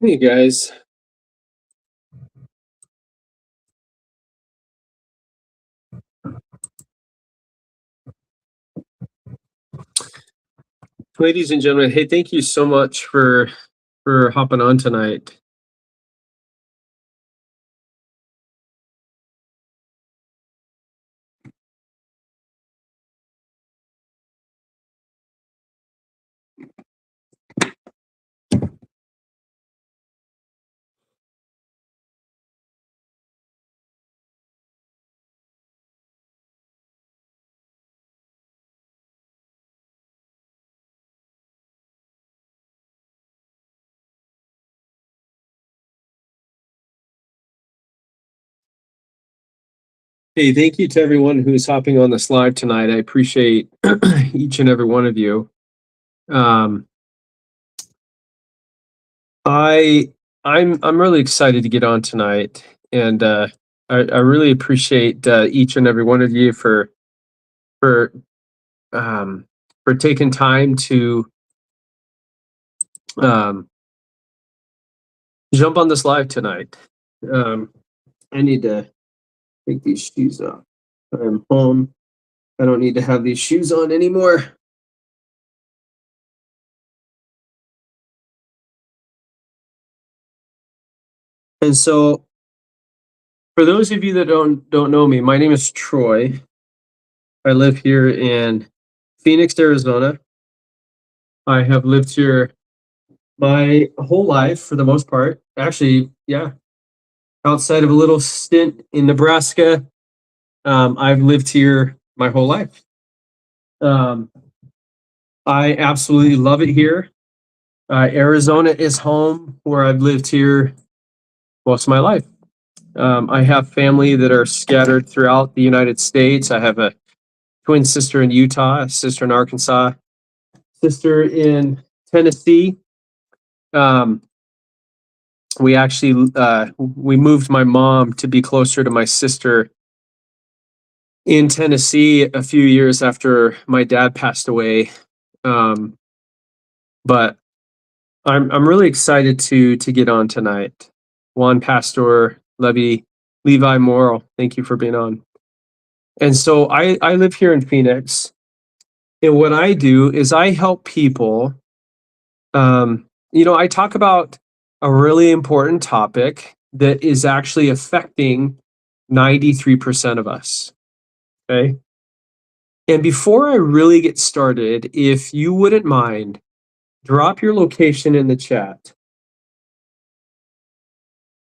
Hey guys. Ladies and gentlemen, hey, thank you so much for hopping on tonight. Hey, thank you to everyone who's hopping on this live tonight. I appreciate each and every one of you. Um, I I'm really excited to get on tonight, and I really appreciate each and every one of you for um, for taking time to um, jump on this live tonight. Um, I need to take these shoes off. I'm home. I don't need to have these shoes on anymore. And so, for those of you that don't know me, my name is Troy. I live here in Phoenix, Arizona. I have lived here my whole life for the most part. Actually, yeah, outside of a little stint in Nebraska, I've lived here my whole life. Um, I absolutely love it here. Arizona is home where I've lived here most of my life. I have family that are scattered throughout the United States. I have a twin sister in Utah, a sister in Arkansas, sister in Tennessee. Um, we actually we moved my mom to be closer to my sister in Tennessee a few years after my dad passed away. Um, but I'm really excited to get on tonight. Juan Pastor, Levi Morrill, thank you for being on. And so I live here in Phoenix, and what I do is I help people. I talk about a really important topic that is actually affecting 93% of us. Okay. And before I really get started, if you wouldn't mind, drop your location in the chat.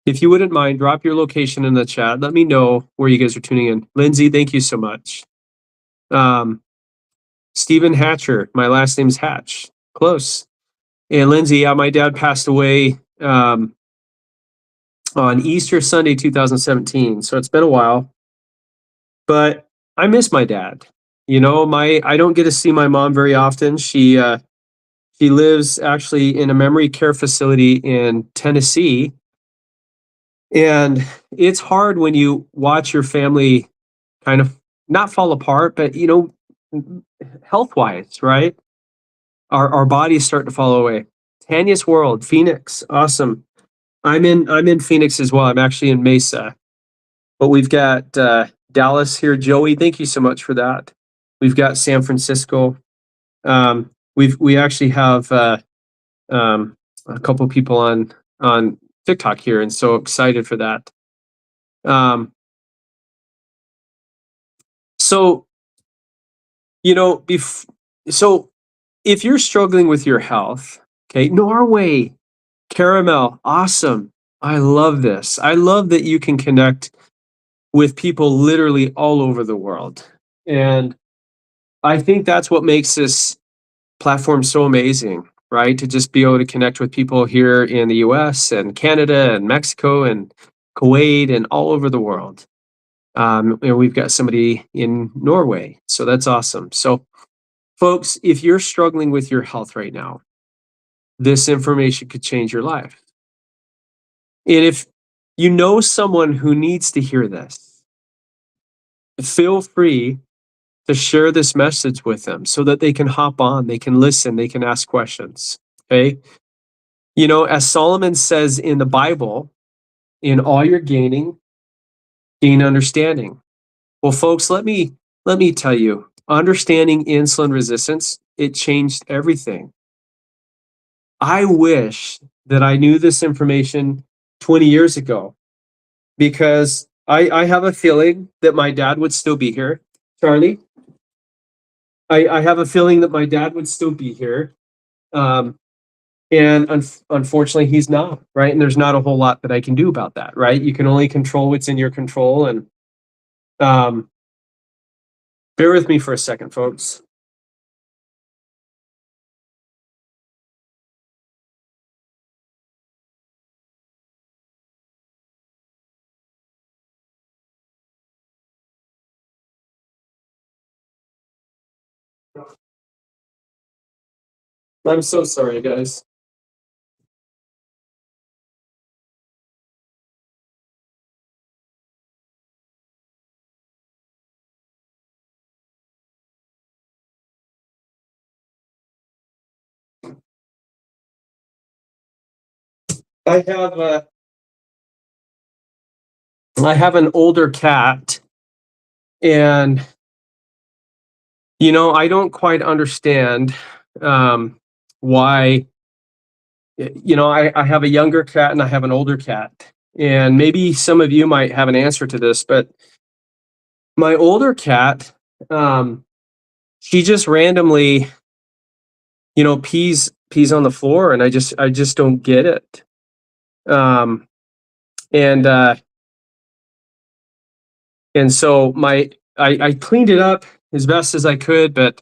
If you wouldn't mind, drop your location in the chat. Let me know where you guys are tuning in. Lindsay, thank you so much. Stephen Hatcher, my last name's Hatch. Close. And Lindsay, yeah, my dad passed away on Easter Sunday 2017. So it's been a while. But I miss my dad. I don't get to see my mom very often. She lives actually in a memory care facility in Tennessee. And it's hard when you watch your family kind of not fall apart, but health wise, right? Our bodies start to fall away. Tanya's World, Phoenix, awesome. I'm in Phoenix as well. I'm actually in Mesa, but we've got Dallas here. Joey, thank you so much for that. We've got San Francisco. We actually have a couple people on TikTok here, and so excited for that. So so if you're struggling with your health, okay, Norway, caramel, awesome. I love this. I love that you can connect with people literally all over the world. And I think that's what makes this platform so amazing, right? To just be able to connect with people here in the US and Canada and Mexico and Kuwait and all over the world. And we've got somebody in Norway. So that's awesome. So, folks, if you're struggling with your health right now, this information could change your life. And if you know someone who needs to hear this, feel free to share this message with them so that they can hop on, they can listen, they can ask questions. Okay. You know, as Solomon says in the Bible, in all your gaining, gain understanding. Well, folks, let me tell you, understanding insulin resistance, it changed everything. I wish that I knew this information 20 years ago, because I have a feeling that my dad would still be here. Charlie, I have a feeling that my dad would still be here. Um, and unfortunately, he's not, right? And there's not a whole lot that I can do about that, right? You can only control what's in your control. And um, bear with me for a second, folks. I'm so sorry, guys. I have I have an older cat, and you know, I don't quite understand why. You know, I have a younger cat and I have an older cat, and maybe some of you might have an answer to this, but my older cat, um, she just randomly, you know, pees on the floor, and I just don't get it. Um, and and so I cleaned it up as best as I could, but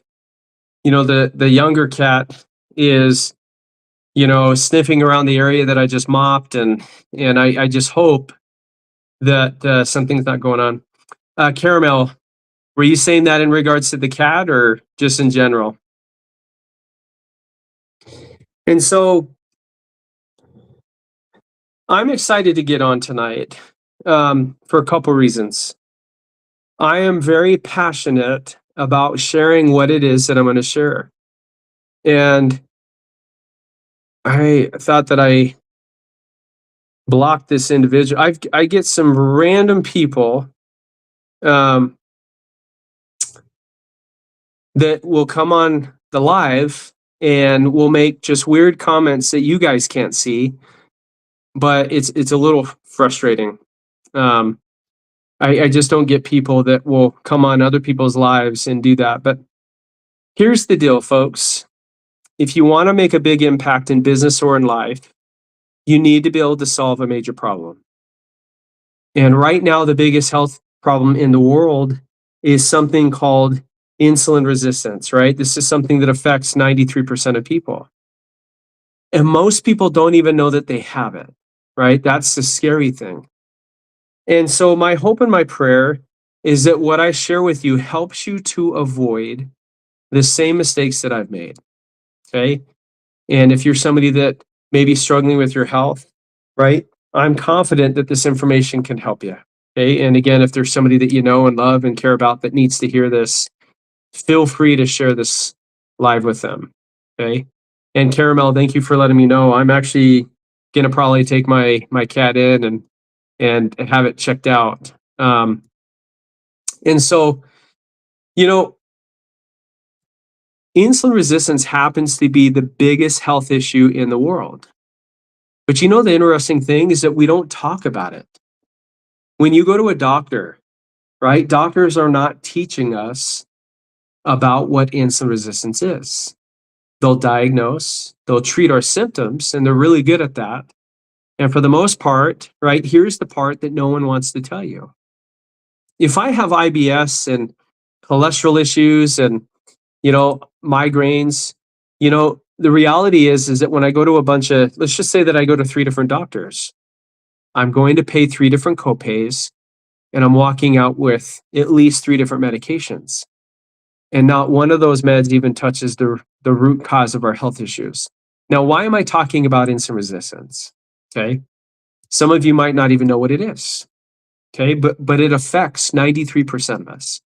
you know, the younger cat is, you know, sniffing around the area that I just mopped, and I just hope that something's not going on. Caramel, were you saying that in regards to the cat or just in general? And so I'm excited to get on tonight for a couple reasons. I am very passionate about sharing what it is that I'm going to share. And I thought that I blocked this individual. I get some random people um, that will come on the live and will make just weird comments that you guys can't see, but it's a little frustrating. Um, I just don't get people that will come on other people's lives and do that. But here's the deal, folks. If you want to make a big impact in business or in life, you need to be able to solve a major problem. And right now, the biggest health problem in the world is something called insulin resistance, right? This is something that affects 93% of people. And most people don't even know that they have it, right? That's the scary thing. And so, my hope and my prayer is that what I share with you helps you to avoid the same mistakes that I've made. Okay. And if you're somebody that may be struggling with your health, right, I'm confident that this information can help you. Okay. And again, if there's somebody that you know and love and care about that needs to hear this, feel free to share this live with them. Okay. And Caramel, thank you for letting me know. I'm actually gonna probably take my cat in and have it checked out. And so, you know, insulin resistance happens to be the biggest health issue in the world. But you know, the interesting thing is that we don't talk about it. When you go to a doctor, right, doctors are not teaching us about what insulin resistance is. They'll diagnose, they'll treat our symptoms, and they're really good at that. And for the most part, right, here's the part that no one wants to tell you. If I have IBS and cholesterol issues and, you know, migraines, you know, the reality is that when I go to a bunch of, let's just say that I go to 3 different doctors, I'm going to pay 3 different copays, and I'm walking out with at least 3 different medications. And not one of those meds even touches the root cause of our health issues. Now, why am I talking about insulin resistance? Okay. Some of you might not even know what it is. Okay. But it affects 93% of us.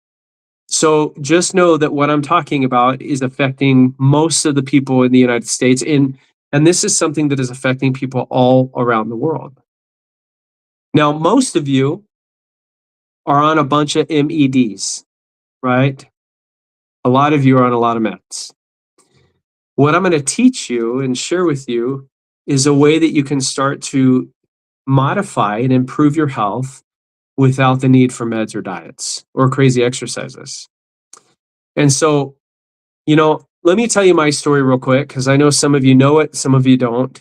So just know that what I'm talking about is affecting most of the people in the United States. And And this is something that is affecting people all around the world. Now, most of you are on a bunch of MEDs, right? A lot of you are on a lot of meds. What I'm going to teach you and share with you is a way that you can start to modify and improve your health without the need for meds or diets or crazy exercises. And so, let me tell you my story real quick, because I know some of you know it, some of you don't.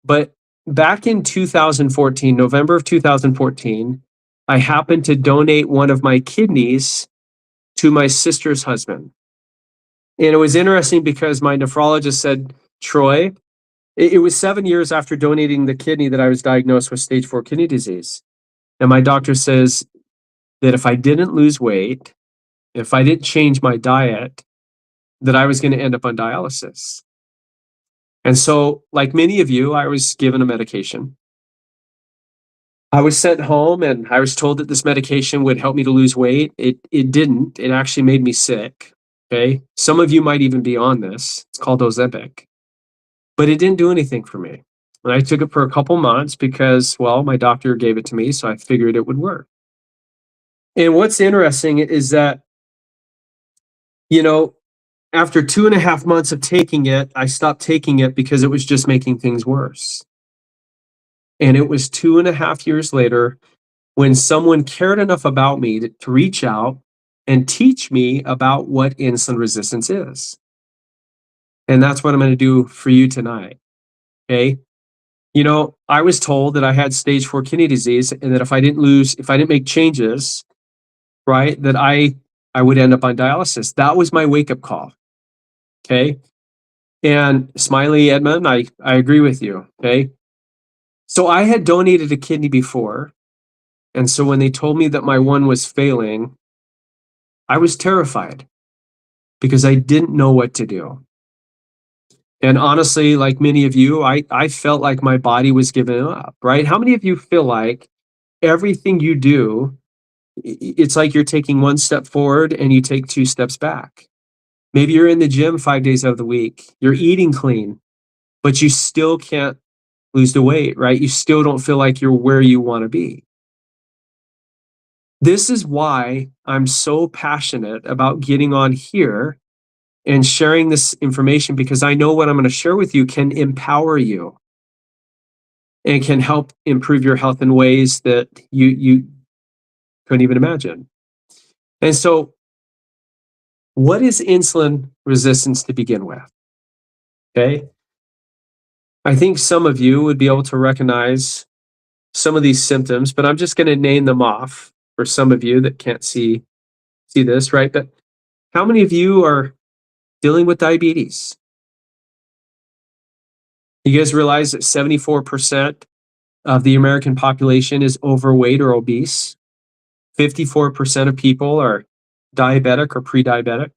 But back in 2014, November of 2014, I happened to donate one of my kidneys to my sister's husband. And it was interesting because my nephrologist said, Troy, it was 7 years after donating the kidney that I was diagnosed with stage 4 kidney disease. And my doctor says that if I didn't lose weight, if I didn't change my diet, that I was going to end up on dialysis. And so, like many of you, I was given a medication. I was sent home and I was told that this medication would help me to lose weight. It didn't. It actually made me sick. Okay. Some of you might even be on this. It's called Ozempic. But it didn't do anything for me. And I took it for a couple months because, well, my doctor gave it to me, so I figured it would work. And what's interesting is that, after 2.5 months of taking it, I stopped taking it because it was just making things worse. And it was 2.5 years later when someone cared enough about me to reach out and teach me about what insulin resistance is. And that's what I'm going to do for you tonight. Okay. I was told that I had stage 4 kidney disease and that if I didn't make changes, right, that I would end up on dialysis. That was my wake up call. Okay. And Smiley Edmund, I agree with you. Okay. So I had donated a kidney before. And so when they told me that my one was failing, I was terrified because I didn't know what to do. And honestly, like many of you, I felt like my body was giving up, right? How many of you feel like everything you do, it's like you're taking one step forward and you take 2 steps back? Maybe you're in the gym 5 days out of the week, you're eating clean, but you still can't lose the weight, right? You still don't feel like you're where you want to be. This is why I'm so passionate about getting on here and sharing this information, because I know what I'm going to share with you can empower you and can help improve your health in ways that you couldn't even imagine. And so, what is insulin resistance to begin with? Okay. I think some of you would be able to recognize some of these symptoms, but I'm just going to name them off for some of you that can't see this, right? But how many of you are dealing with diabetes? You guys realize that 74% of the American population is overweight or obese? 54% of people are diabetic or pre-diabetic.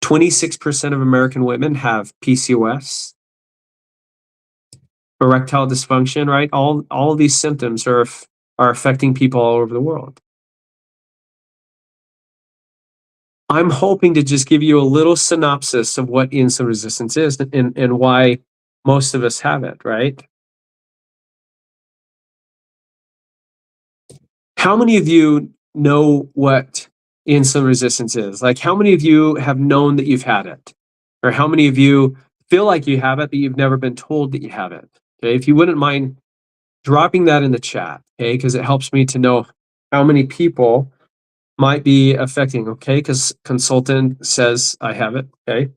26% of American women have PCOS, erectile dysfunction, right? All of these symptoms are affecting people all over the world. I'm hoping to just give you a little synopsis of what insulin resistance is and why most of us have it, right? How many of you know what insulin resistance is? Like, how many of you have known that you've had it? Or how many of you feel like you have it, but you've never been told that you have it? Okay, if you wouldn't mind dropping that in the chat, okay, because it helps me to know how many people might be affecting, okay, because consultant says I have it, okay.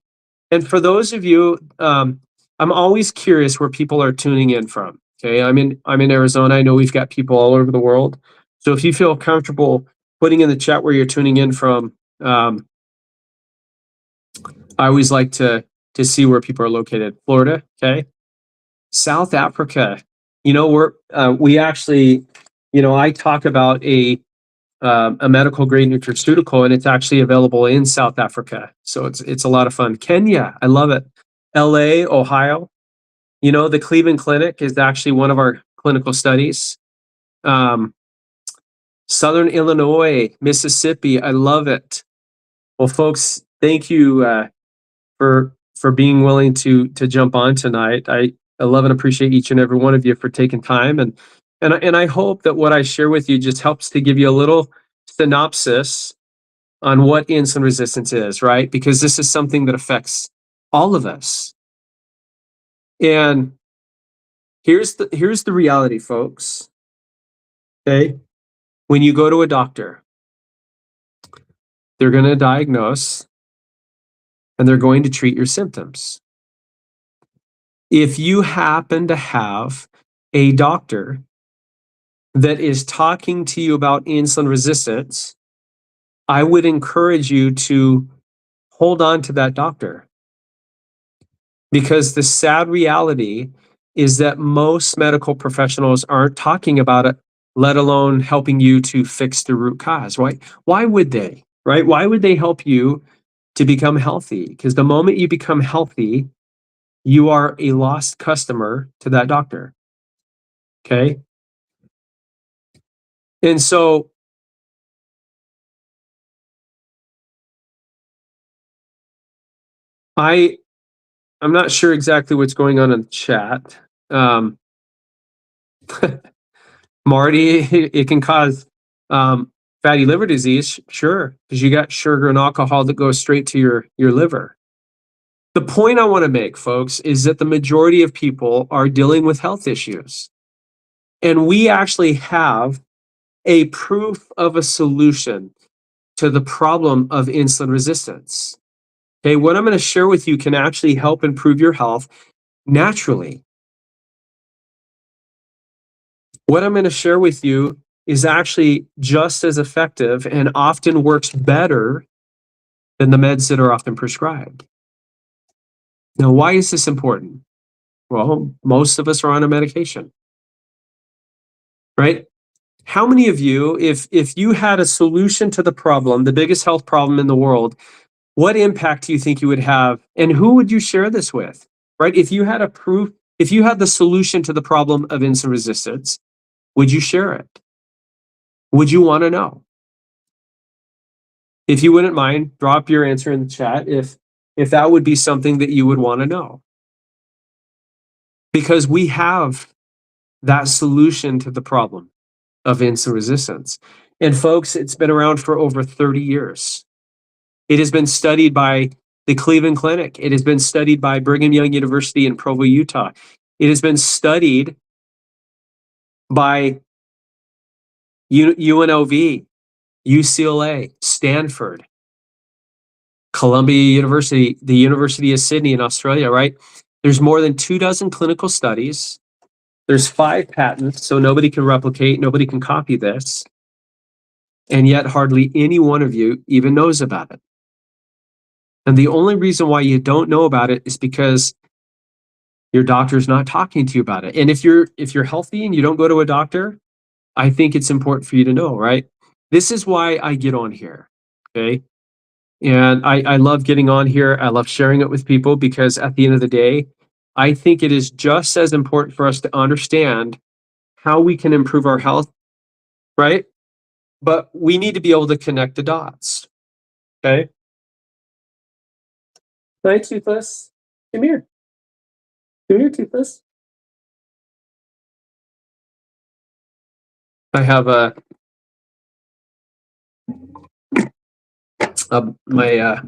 And for those of you, I'm always curious where people are tuning in from, okay. I'm in Arizona. I know we've got people all over the world. So if you feel comfortable putting in the chat where you're tuning in from, I always like to see where people are located. Florida, okay. South Africa, we actually, I talk about a medical grade nutraceutical, and it's actually available in South Africa. So it's a lot of fun. Kenya, I love it. LA, Ohio, the Cleveland Clinic is actually one of our clinical studies. Southern Illinois, Mississippi, I love it. Well, folks, thank you for for being willing to jump on tonight. I love and appreciate each and every one of you for taking time, and I hope that what I share with you just helps to give you a little synopsis on what insulin resistance is, right? Because this is something that affects all of us. And here's the reality, folks. Okay? When you go to a doctor, they're going to diagnose and they're going to treat your symptoms. If you happen to have a doctor that is talking to you about insulin resistance, I would encourage you to hold on to that doctor. Because the sad reality is that most medical professionals aren't talking about it, let alone helping you to fix the root cause. Why would they? Right? Why would they help you to become healthy? Because the moment you become healthy, you are a lost customer to that doctor. Okay? And so I'm not sure exactly what's going on in the chat. Marty, it can cause fatty liver disease, sure, because you got sugar and alcohol that goes straight to your liver. The point I want to make, folks, is that the majority of people are dealing with health issues. And we actually have a proof of a solution to the problem of insulin resistance. Okay, what I'm going to share with you can actually help improve your health naturally. What I'm going to share with you is actually just as effective and often works better than the meds that are often prescribed. Now, why is this important? Well, most of us are on a medication, right? How many of you, if you had a solution to the problem, the biggest health problem in the world, what impact do you think you would have, and who would you share this with, right? If you had a proof, if you had the solution to the problem of insulin resistance, would you share it? Would you want to know? If you wouldn't mind, drop your answer in the chat if that would be something that you would want to know. Because we have that solution to the problem of insulin resistance. And folks, it's been around for over 30 years. It has been studied by the Cleveland Clinic. It has been studied by Brigham Young University in Provo, Utah. It has been studied by UNLV, UCLA, Stanford, Columbia University, the University of Sydney in Australia, right? There's more than 24 clinical studies. There's 5 patents, so nobody can replicate, nobody can copy this. And yet hardly any one of you even knows about it. And the only reason why you don't know about it is because your doctor's not talking to you about it. And if you're healthy and you don't go to a doctor, I think it's important for you to know, right? This is why I get on here, okay? And I love getting on here. I love sharing it with people because at the end of the day, I think it is just as important for us to understand how we can improve our health, right? But we need to be able to connect the dots, okay? Hi, Toothless. Come here. Come here, Toothless. I have my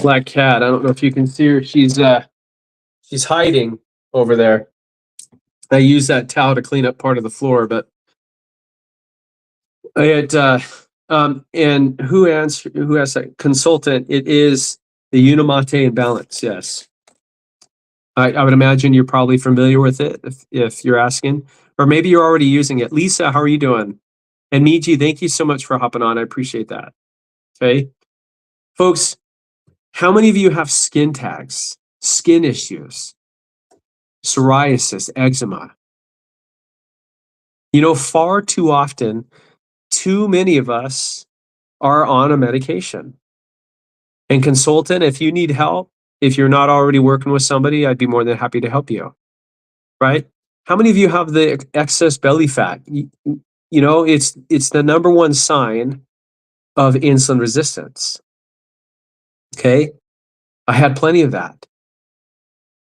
black cat. I don't know if you can see her. She's hiding over there. I use that towel to clean up part of the floor, but I had and who asked that consultant? It is the Unimate and Balance. Yes, I would imagine you're probably familiar with it if you're asking, or maybe you're already using it. Lisa, how are you doing? And Miji, thank you so much for hopping on. I appreciate that. Okay, folks, how many of you have skin tags, skin issues, psoriasis, eczema? You know, far too often, too many of us are on a medication. And consultant, if you need help, if you're not already working with somebody, I'd be more than happy to help you, right? How many of you have the excess belly fat? You know, it's the number one sign of insulin resistance, okay? I had plenty of that.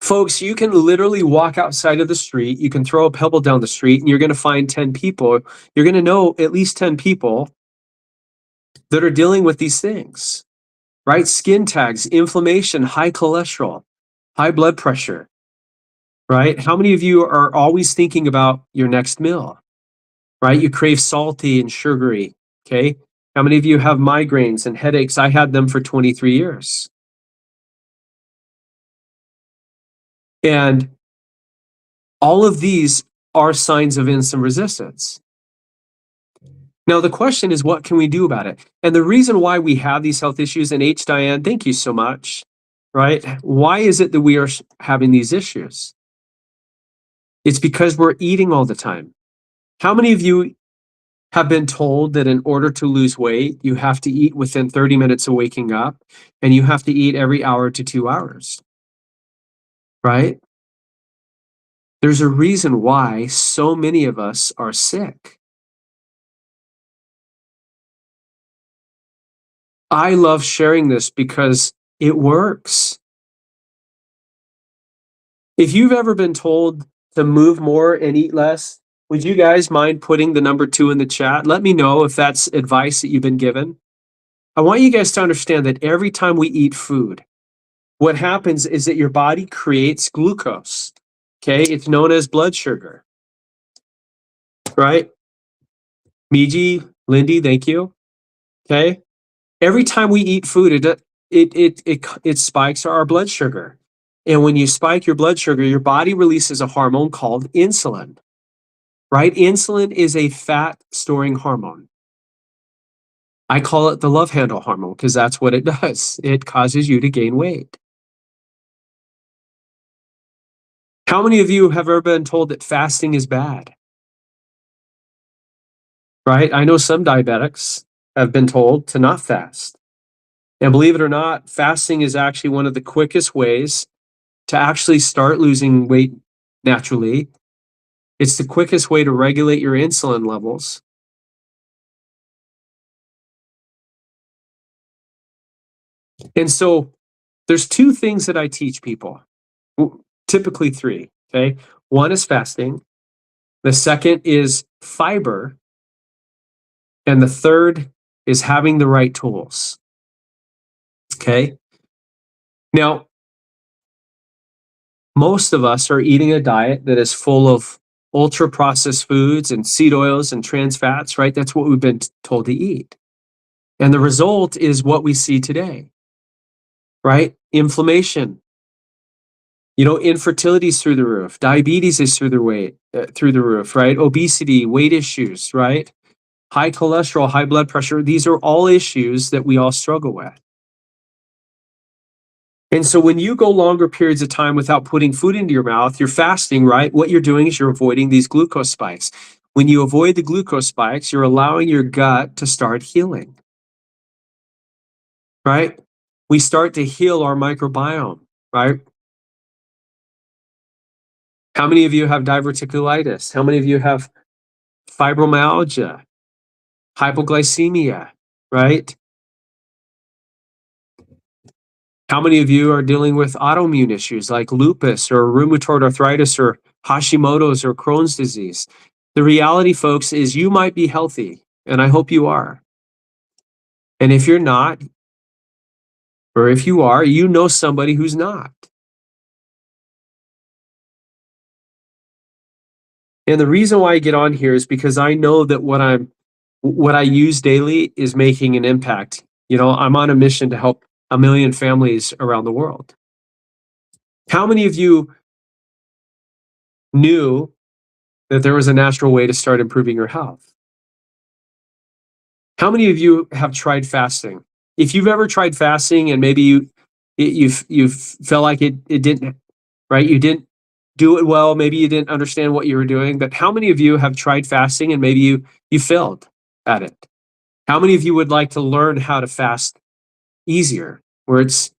Folks, you can literally walk outside of the street, you can throw a pebble down the street, and you're going to find 10 people. You're going to know at least 10 people that are dealing with these things, right? Skin tags, inflammation, high cholesterol, high blood pressure, right? How many of you are always thinking about your next meal, right? You crave salty and sugary, okay? How many of you have migraines and headaches? I had them for 23 years. And all of these are signs of insulin resistance. Now, the question is, what can we do about it? And the reason why we have these health issues, and H. Diane, thank you so much, right? Why is it that we are having these issues? It's because we're eating all the time. How many of you have been told that in order to lose weight, you have to eat within 30 minutes of waking up, and you have to eat every hour to 2 hours, right? There's a reason why so many of us are sick. I love sharing this because it works. If you've ever been told to move more and eat less, would you guys mind putting the number 2 in the chat? Let me know if that's advice that you've been given. I want you guys to understand that every time we eat food, what happens is that your body creates glucose. Okay, it's known as blood sugar, right? Miji, Lindy, thank you. Okay, every time we eat food, it spikes our blood sugar, and when you spike your blood sugar, your body releases a hormone called insulin. Right? Insulin is a fat storing hormone. I call it the love handle hormone because that's what it does. It causes you to gain weight. How many of you have ever been told that fasting is bad? Right? I know some diabetics have been told to not fast. And believe it or not, fasting is actually one of the quickest ways to actually start losing weight naturally. It's the quickest way to regulate your insulin levels. And so there's 2 things that I teach people, typically 3, okay? One is fasting, the second is fiber, and the third is having the right tools, okay? Now, most of us are eating a diet that is full of ultra-processed foods and seed oils and trans fats, right? That's what we've been told to eat. And the result is what we see today, right? Inflammation. Infertility is through the roof. Diabetes is through the roof, right? Obesity, weight issues, right? High cholesterol, high blood pressure. These are all issues that we all struggle with. And so when you go longer periods of time without putting food into your mouth, you're fasting, right? What you're doing is you're avoiding these glucose spikes. When you avoid the glucose spikes, you're allowing your gut to start healing, right? We start to heal our microbiome, right? How many of you have diverticulitis? How many of you have fibromyalgia, hypoglycemia, right? How many of you are dealing with autoimmune issues like lupus or rheumatoid arthritis or Hashimoto's or Crohn's disease? The reality, folks, is you might be healthy, and I hope you are. And if you're not, or if you are, you know somebody who's not. And the reason why I get on here is because I know that what I use daily is making an impact. I'm on a mission to help 1 million families around the world. How many of you knew that there was a natural way to start improving your health? How many of you have tried fasting? If you've ever tried fasting and maybe you felt like it didn't, right? You didn't do it well, maybe you didn't understand what you were doing, but how many of you have tried fasting and maybe you failed at it? How many of you would like to learn how to fast easier, where it's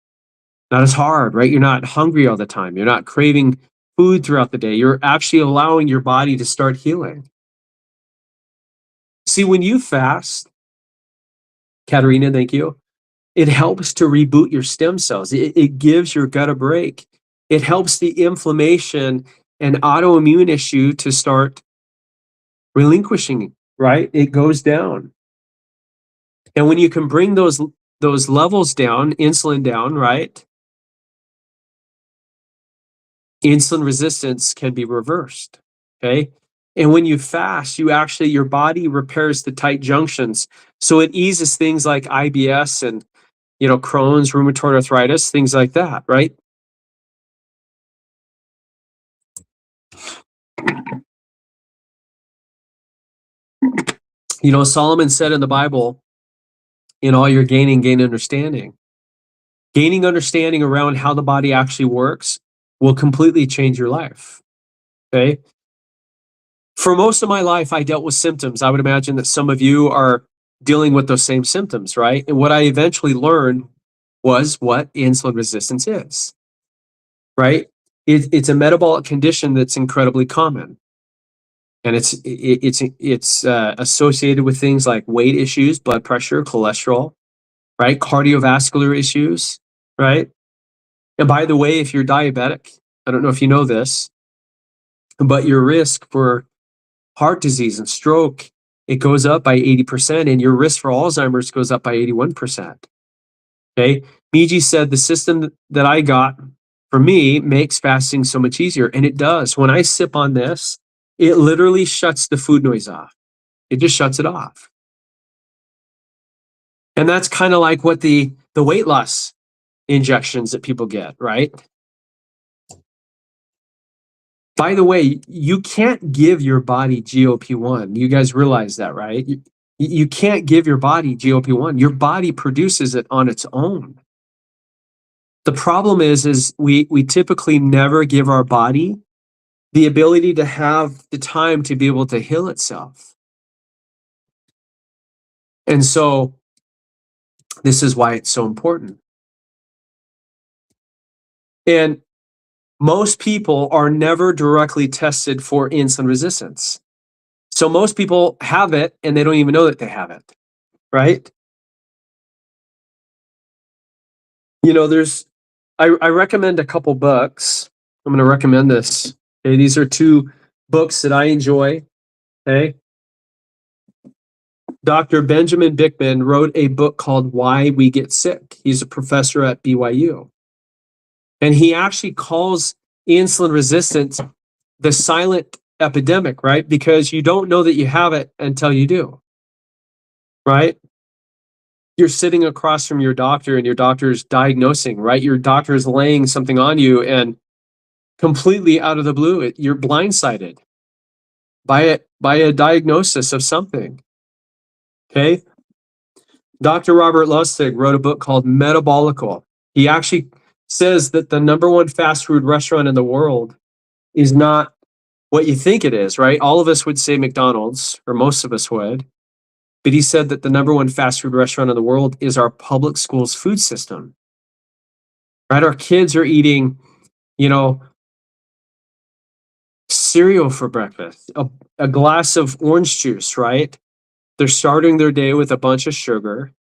not as hard, right? You're not hungry all the time. You're not craving food throughout the day. You're actually allowing your body to start healing. See, when you fast, Katerina, thank you. It helps to reboot your stem cells. It gives your gut a break. It helps the inflammation and autoimmune issue to start relinquishing, right? It goes down. And when you can bring those levels down, insulin down, right? Insulin resistance can be reversed, okay? And when you fast, your body repairs the tight junctions. So it eases things like IBS and, Crohn's, rheumatoid arthritis, things like that, right? Solomon said in the Bible, in all your gaining, gain understanding. Gaining understanding around how the body actually works will completely change your life, okay? For most of my life, I dealt with symptoms. I would imagine that some of you are dealing with those same symptoms, right? And what I eventually learned was what insulin resistance is, right? It's a metabolic condition that's incredibly common, and it's associated with things like weight issues, blood pressure, cholesterol, right? Cardiovascular issues, right? And by the way, if you're diabetic, I don't know if you know this, but your risk for heart disease and stroke, it goes up by 80%, and your risk for Alzheimer's goes up by 81%. Okay. Miji said the system that I got for me makes fasting so much easier. And it does. When I sip on this, it literally shuts the food noise off. It just shuts it off. And that's kind of like what the weight loss injections that people get, right? By the way, you can't give your body GLP-1. You guys realize that, right? You can't give your body GLP-1. Your body produces it on its own. The problem is we typically never give our body the ability to have the time to be able to heal itself. And so this is why it's so important. And most people are never directly tested for insulin resistance. So most people have it and they don't even know that they have it, right? I recommend a couple books. I'm going to recommend this. Okay, these are two books that I enjoy. Okay. Dr. Benjamin Bickman wrote a book called Why We Get Sick. He's a professor at BYU. And he actually calls insulin resistance the silent epidemic, right? Because you don't know that you have it until you do, right? You're sitting across from your doctor and your doctor's diagnosing, right? Your doctor is laying something on you and completely out of the blue, you're blindsided by a diagnosis of something, okay? Dr. Robert Lustig wrote a book called Metabolical. He actually says that the number one fast food restaurant in the world is not what you think it is, right? All of us would say McDonald's, or most of us would. But he said that the number one fast food restaurant in the world is our public schools food system, right? Our kids are eating, cereal for breakfast, a glass of orange juice, right? They're starting their day with a bunch of sugar.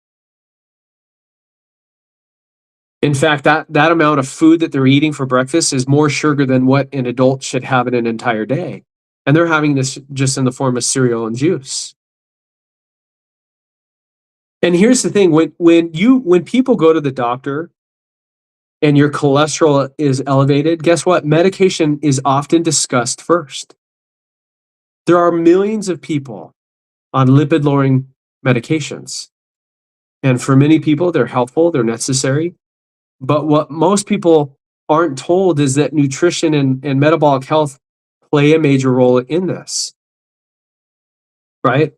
In fact, that amount of food that they're eating for breakfast is more sugar than what an adult should have in an entire day. And they're having this just in the form of cereal and juice. And here's the thing, when people go to the doctor and your cholesterol is elevated, guess what? Medication is often discussed first. There are millions of people on lipid-lowering medications. And for many people, they're helpful, they're necessary. But what most people aren't told is that nutrition and metabolic health play a major role in this, right?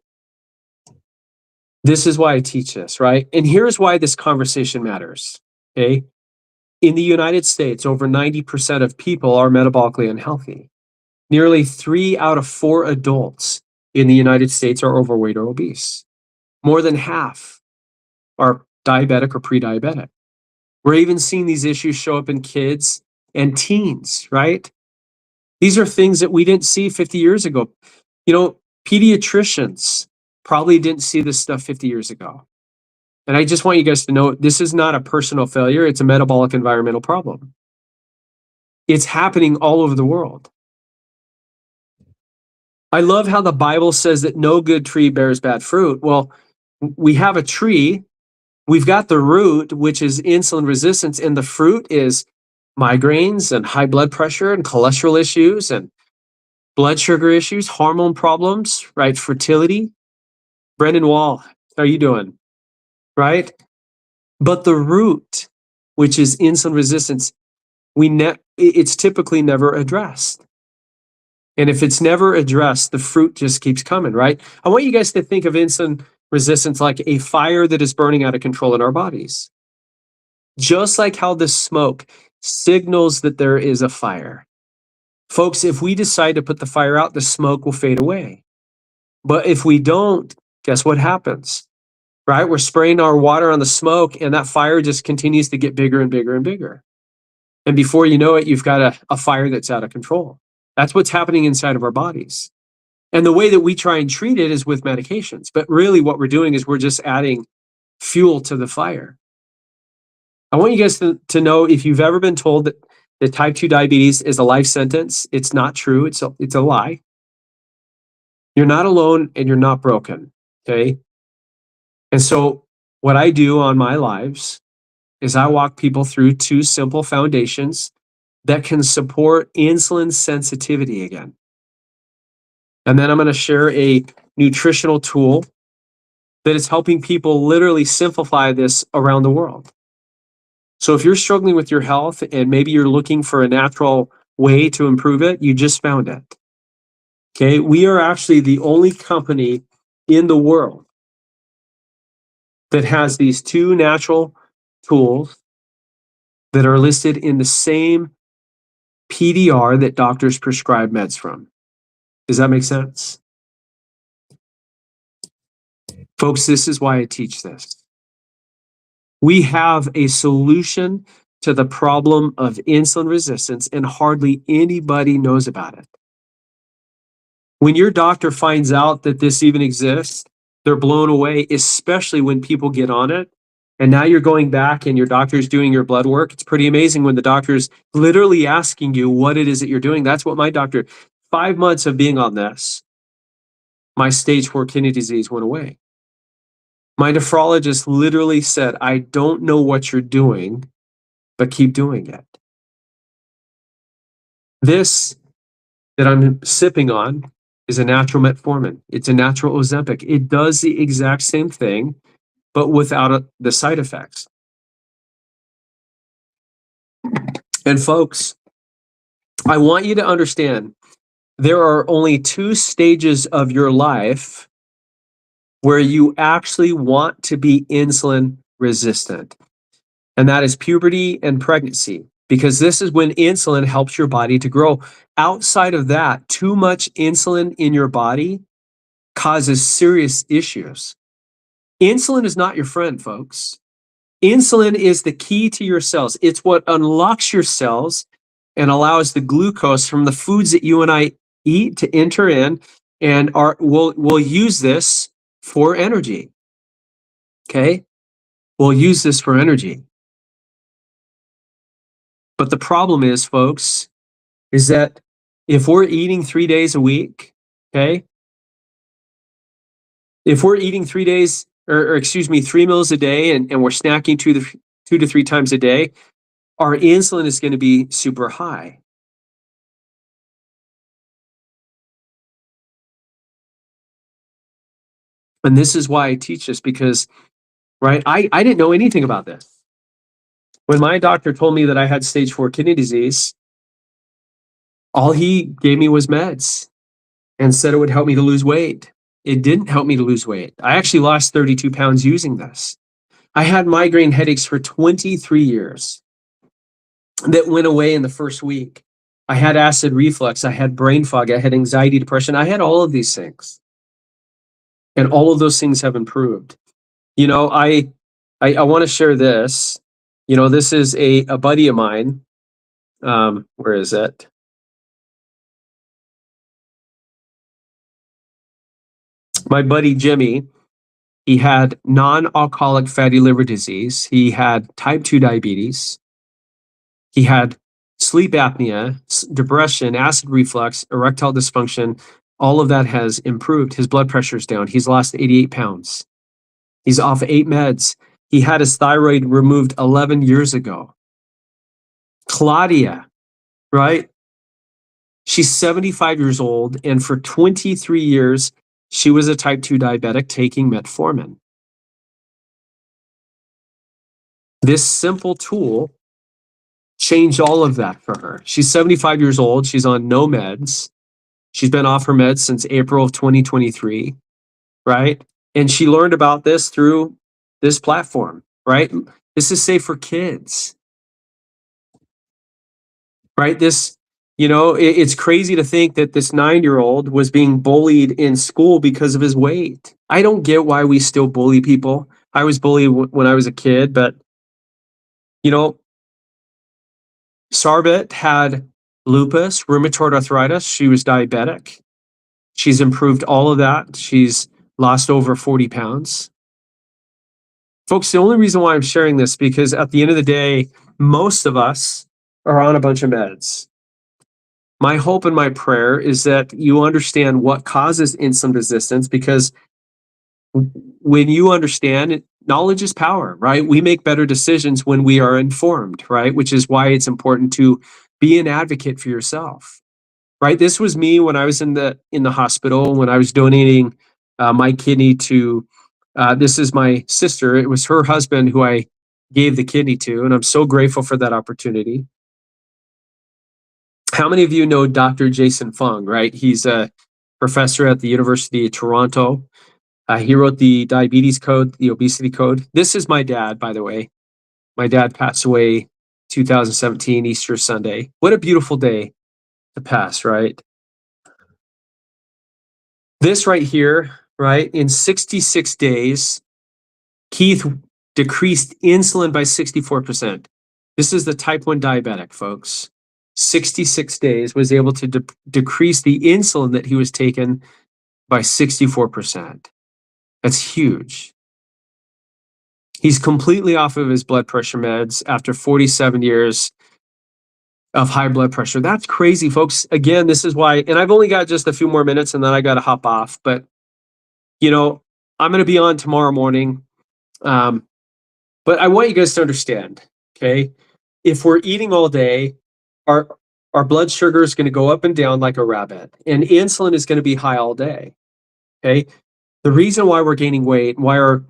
This is why I teach this, right? And here's why this conversation matters, okay? In the United States, over 90% of people are metabolically unhealthy. Nearly 3 out of 4 adults in the United States are overweight or obese. More than half are diabetic or pre-diabetic. We're even seeing these issues show up in kids and teens, right? These are things that we didn't see 50 years ago. Pediatricians probably didn't see this stuff 50 years ago. And I just want you guys to know this is not a personal failure. It's a metabolic environmental problem. It's happening all over the world. I love how the Bible says that no good tree bears bad fruit. Well, we have a tree, we've got the root, which is insulin resistance, and the fruit is migraines and high blood pressure and cholesterol issues and blood sugar issues, hormone problems, right? Fertility. Brendan Wall, how are you doing? Right? But the root, which is insulin resistance, it's typically never addressed. And if it's never addressed, the fruit just keeps coming, right? I want you guys to think of insulin resistance like a fire that is burning out of control in our bodies. Just like how the smoke signals that there is a fire. Folks, if we decide to put the fire out, the smoke will fade away. But if we don't, guess what happens? Right? We're spraying our water on the smoke, and that fire just continues to get bigger and bigger and bigger. And before you know it, you've got a fire that's out of control. That's what's happening inside of our bodies. And the way that we try and treat it is with medications. But really what we're doing is we're just adding fuel to the fire. I want you guys to know, if you've ever been told that type 2 diabetes is a life sentence, it's not true. It's a lie. You're not alone and you're not broken, okay? And so what I do on my lives is I walk people through 2 simple foundations that can support insulin sensitivity again. And then I'm going to share a nutritional tool that is helping people literally simplify this around the world. So if you're struggling with your health and maybe you're looking for a natural way to improve it, you just found it. Okay, we are actually the only company in the world that has these 2 natural tools that are listed in the same PDR that doctors prescribe meds from. Does that make sense? Folks, this is why I teach this. We have a solution to the problem of insulin resistance, and hardly anybody knows about it. When your doctor finds out that this even exists, they're blown away, especially when people get on it. And now you're going back and your doctor's doing your blood work. It's pretty amazing when the doctor's literally asking you what it is that you're doing. That's what my doctor, 5 months of being on this, my stage 4 kidney disease went away. My nephrologist literally said, I don't know what you're doing, but keep doing it. This that I'm sipping on is a natural metformin. It's a natural Ozempic. It does the exact same thing, but without the side effects. And folks, I want you to understand there are only 2 stages of your life where you actually want to be insulin resistant. And that is puberty and pregnancy, because this is when insulin helps your body to grow. Outside of that, too much insulin in your body causes serious issues. Insulin is not your friend, folks. Insulin is the key to your cells. It's what unlocks your cells and allows the glucose from the foods that you and I eat to enter in, and we'll use this for energy. Okay? We'll use this for energy. But the problem is, folks, is that if we're eating 3 days a week, okay? If we're eating 3 days, or excuse me, 3 meals a day, and we're snacking 2 to 3 times a day, our insulin is going to be super high. And this is why I teach this, because, right, I didn't know anything about this. When my doctor told me that I had stage 4 kidney disease, all he gave me was meds and said it would help me to lose weight. It didn't help me to lose weight. I actually lost 32 pounds using this. I had migraine headaches for 23 years that went away in the first week. I had acid reflux. I had brain fog. I had anxiety, depression. I had all of these things. And all of those things have improved. You know, I want to share this. You know, this is a buddy of mine. Where is it? My buddy Jimmy. He had non-alcoholic fatty liver disease. He had type 2 diabetes. He had sleep apnea, depression, acid reflux, erectile dysfunction. All of that has improved. His blood pressure's down. He's lost 88 pounds. He's off 8 meds. He had his thyroid removed 11 years ago. Claudia, right? She's 75 years old, and for 23 years, she was a type 2 diabetic taking metformin. This simple tool changed all of that for her. She's 75 years old. She's on no meds. She's been off her meds since April of 2023, right? And she learned about this through this platform, right? This is safe for kids, right? It's crazy to think that this 9-year-old was being bullied in school because of his weight. I don't get why we still bully people. I was bullied when I was a kid, but Sarbet had lupus, rheumatoid arthritis. She was diabetic. She's improved all of that. She's lost over 40 pounds. Folks, the only reason why I'm sharing this, because at the end of the day, most of us are on a bunch of meds. My hope and my prayer is that you understand what causes insulin resistance, because when you understand, knowledge is power, right? We make better decisions when we are informed, right? Which is why it's important to be an advocate for yourself, right? This was me when I was in the hospital, when I was donating my kidney to, this is my sister. It was her husband who I gave the kidney to, and I'm so grateful for that opportunity. How many of you know Dr. Jason Fung, right? He's a professor at the University of Toronto. He wrote the diabetes code, the obesity code. This is my dad, by the way. My dad passed away 2017, Easter Sunday. What a beautiful day to pass, right? This right here, right? In 66 days, Keith decreased insulin by 64%. This is the type 1 diabetic, folks. 66 days was able to decrease the insulin that he was taking by 64%. That's huge. He's completely off of his blood pressure meds after 47 years of high blood pressure. That's crazy, folks. Again, this is why, and I've only got just a few more minutes and then I got to hop off, but I'm going to be on tomorrow morning. But I want you guys to understand, okay? If we're eating all day, our blood sugar is going to go up and down like a rabbit, and insulin is going to be high all day, okay? The reason why we're gaining weight, why our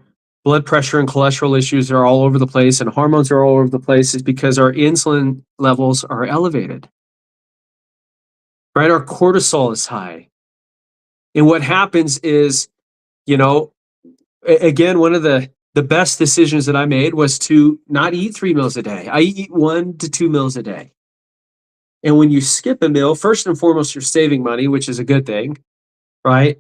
blood pressure and cholesterol issues are all over the place and hormones are all over the place, is because our insulin levels are elevated, right? Our cortisol is high. And what happens is, again, one of the best decisions that I made was to not eat 3 meals a day. I eat 1 to 2 meals a day. And when you skip a meal, first and foremost, you're saving money, which is a good thing, right?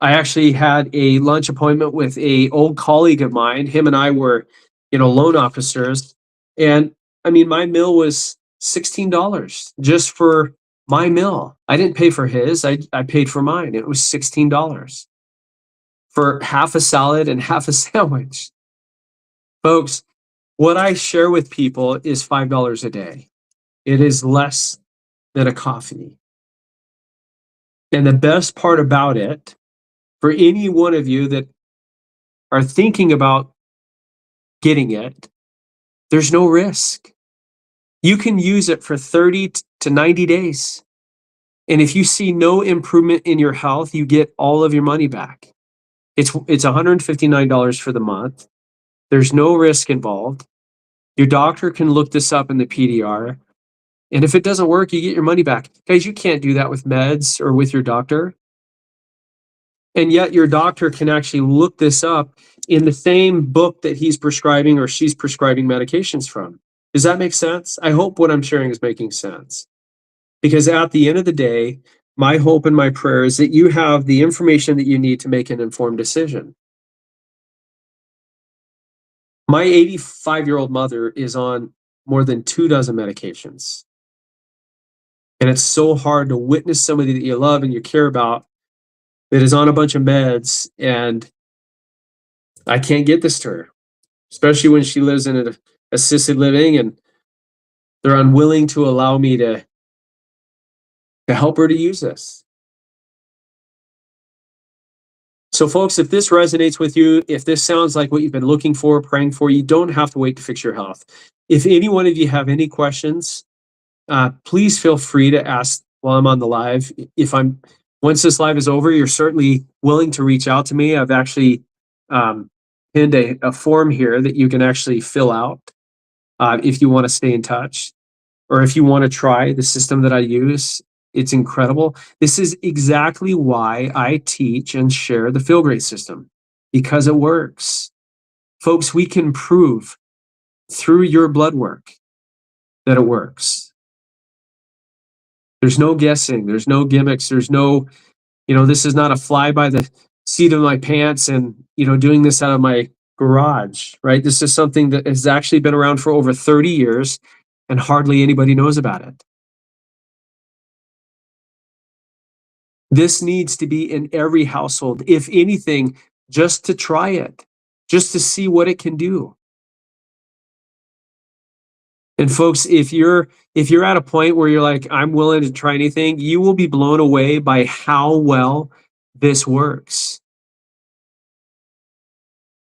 I actually had a lunch appointment with a old colleague of mine. Him and I were, loan officers. And I mean, my meal was $16 just for my meal. I didn't pay for his. I paid for mine. It was $16 for half a salad and half a sandwich. Folks, what I share with people is $5 a day. It is less than a coffee. And the best part about it, for any one of you that are thinking about getting it, there's no risk. You can use it for 30 to 90 days. And if you see no improvement in your health, you get all of your money back. It's $159 for the month. There's no risk involved. Your doctor can look this up in the PDR. And if it doesn't work, you get your money back. Guys, you can't do that with meds or with your doctor. And yet your doctor can actually look this up in the same book that he's prescribing or she's prescribing medications from. Does that make sense? I hope what I'm sharing is making sense. Because at the end of the day, my hope and my prayer is that you have the information that you need to make an informed decision. My 85-year-old mother is on more than 24 medications. And it's so hard to witness somebody that you love and you care about that is on a bunch of meds and I can't get this to her, especially when she lives in an assisted living and they're unwilling to allow me to help her to use this. So, folks, if this resonates with you, if this sounds like what you've been looking for, praying for, you don't have to wait to fix your health. If any one of you have any questions, please feel free to ask while I'm on the live. Once this live is over, you're certainly willing to reach out to me. I've actually pinned a form here that you can actually fill out if you want to stay in touch or if you want to try the system that I use. It's incredible. This is exactly why I teach and share the Feel Great system, because it works. Folks, we can prove through your blood work that it works. There's no guessing. There's no gimmicks. There's no, this is not a fly by the seat of my pants and, doing this out of my garage, right? This is something that has actually been around for over 30 years and hardly anybody knows about it. This needs to be in every household, if anything, just to try it, just to see what it can do. And folks, if you're at a point where you're like, I'm willing to try anything, you will be blown away by how well this works.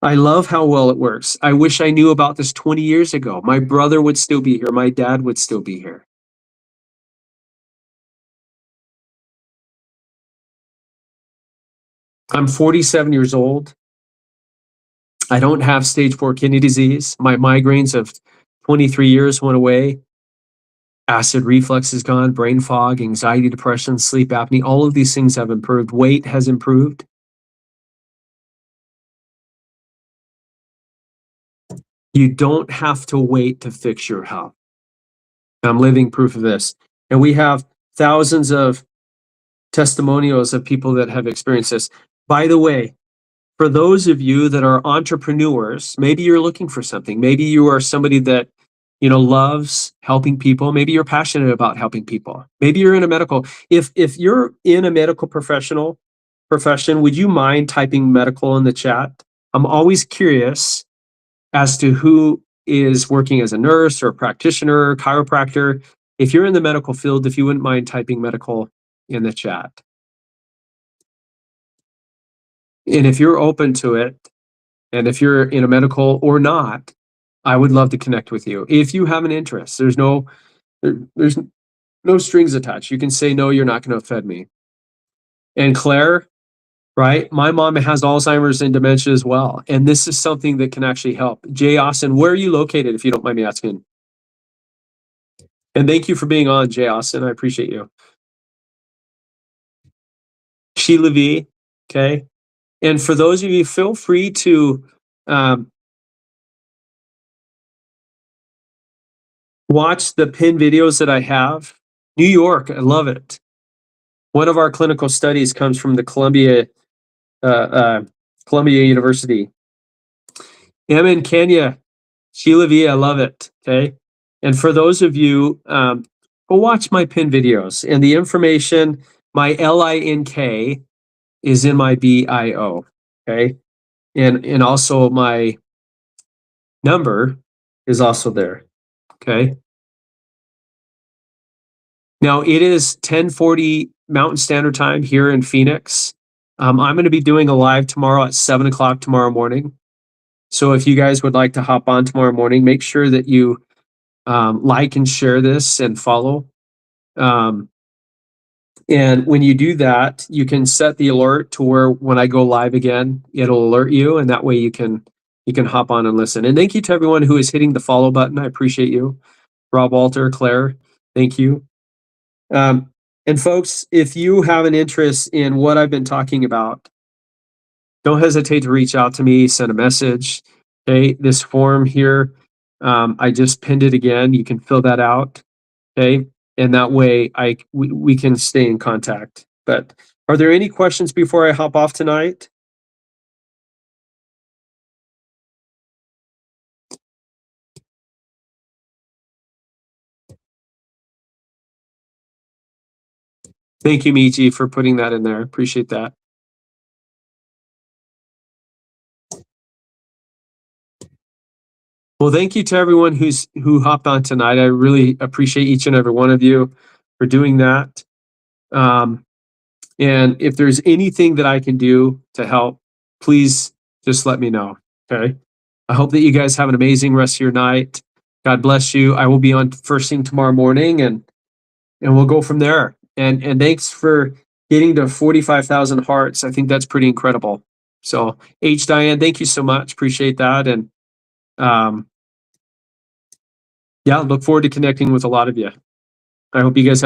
I love how well it works. I wish I knew about this 20 years ago. My brother would still be here. My dad would still be here. I'm 47 years old. I don't have stage 4 kidney disease. My migraines of 23 years went away. Acid reflux is gone, brain fog, anxiety, depression, sleep apnea, all of these things have improved. Weight has improved. You don't have to wait to fix your health. I'm living proof of this. And we have thousands of testimonials of people that have experienced this. By the way, for those of you that are entrepreneurs, maybe you're looking for something. Maybe you are somebody that loves helping people. Maybe you're passionate about helping people. Maybe you're in a medical. If you're in a medical profession, would you mind typing medical in the chat? I'm always curious as to who is working as a nurse or a practitioner, chiropractor. If you're in the medical field, if you wouldn't mind typing medical in the chat. And if you're open to it, and if you're in a medical or not, I would love to connect with you. If you have an interest, there's no strings attached. You can say, no, you're not going to offend me. And Claire, right? My mom has Alzheimer's and dementia as well. And this is something that can actually help. Jay Austin, where are you located, if you don't mind me asking? And thank you for being on, Jay Austin. I appreciate you. Sheila V, okay? And for those of you, feel free to watch the pin videos that I have. New York, I love it. One of our clinical studies comes from the Columbia University. I'm in Kenya. Sheila V, I love it. Okay. And for those of you, go watch my pin videos. And the information, my LINK is in my bio. Okay. And also my number is also there. Okay. Now it is 10:40 Mountain Standard Time here in Phoenix. I'm going to be doing a live tomorrow at 7 o'clock tomorrow morning. So if you guys would like to hop on tomorrow morning, make sure that you like and share this and follow. And when you do that, you can set the alert to where when I go live again, it'll alert you, and that way you can hop on and listen. And thank you to everyone who is hitting the follow button. I appreciate you. Rob Walter, Claire, thank you. And folks, if you have an interest in what I've been talking about, don't hesitate to reach out to me, send a message. Okay, this form here, I just pinned it again. You can fill that out. Okay, and that way we can stay in contact. But are there any questions before I hop off tonight? Thank you, Michi, for putting that in there. Appreciate that. Well, thank you to everyone who hopped on tonight. I really appreciate each and every one of you for doing that. And if there's anything that I can do to help, please just let me know. Okay. I hope that you guys have an amazing rest of your night. God bless you. I will be on first thing tomorrow morning, and we'll go from there. And thanks for getting to 45,000 hearts. I think that's pretty incredible. So H Diane, thank you so much. Appreciate that. And yeah, look forward to connecting with a lot of you. I hope you guys have